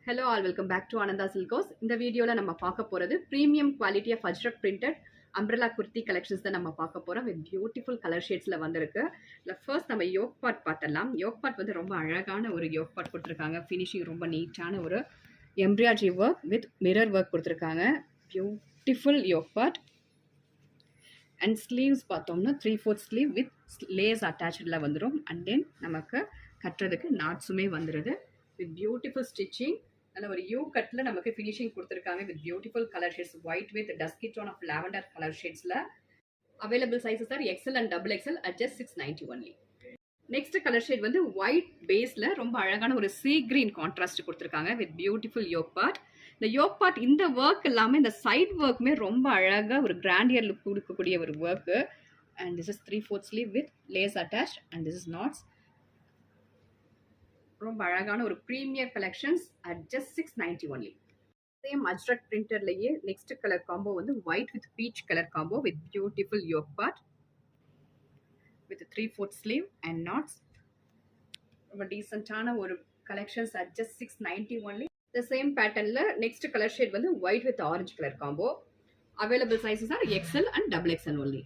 Hello all, welcome back to Ananda Silkos. இந்த வீடியோல நம்ம பார்க்க போறது premium quality of Ajrak printed umbrella kurti collections தான் நம்ம பார்க்க போறோம். வித் பியூட்டிஃபுல் கலர் ஷேட்ஸ்ல வந்திருக்கு. இல்ல ஃபர்ஸ்ட் நம்ம யோக் பார்ட் பார்த்தலாம். யோக் பார்ட் வந்து ரொம்ப அழகான ஒரு யோக் பார்ட் கொடுத்துருக்காங்க. ஃபினிஷிங் ரொம்ப நீட்டான ஒரு embroidery work with mirror work கொடுத்துருக்காங்க. Beautiful yoke part. And sleeves பார்த்தோம்னா 3/4 ஸ்லீவ் வித் லேஸ் அட்டாச்சில் வந்துடும். அண்ட் தென் நமக்கு கட்டுறதுக்கு நாட்ஸுமே வந்துடுது. With beautiful stitching. நல்ல ஒரு யூ கட்டில் நமக்கு ஃபினிஷிங் கொடுத்துருக்காங்க. With beautiful colour shades, white with dusky tone of lavender colour ஷேட்ஸில் available sizes are XL and XXL at just 690 only. Next colour shade வந்து ஒயிட் பேஸில் ரொம்ப அழகான ஒரு சீ கிரீன் கான்ட்ராஸ்ட் கொடுத்துருக்காங்க. With beautiful yoke part. இந்த yoke part இந்த work இல்லாமல் இந்த சைட் ஒர்க்குமே ரொம்ப அழகாக ஒரு கிராண்டியர் லுக் கொடுக்கக்கூடிய ஒரு work. And this is 3/4 sleeve with lace attach and this is knots. ரொம்ப அழகான ஒரு premier collections at just 690 only. Same Ajrakh பிரிண்டர்லயே நெக்ஸ்ட் கலர் காம்போ வந்து white with peach colour combo with beautiful yoke part with 3/4 sleeve and knots. ரொம்ப டீசென்டான ஒரு collections at just 690 only. The same patternல next colour shade வந்து white with orange colour combo. Available sizes are XL and XXL only.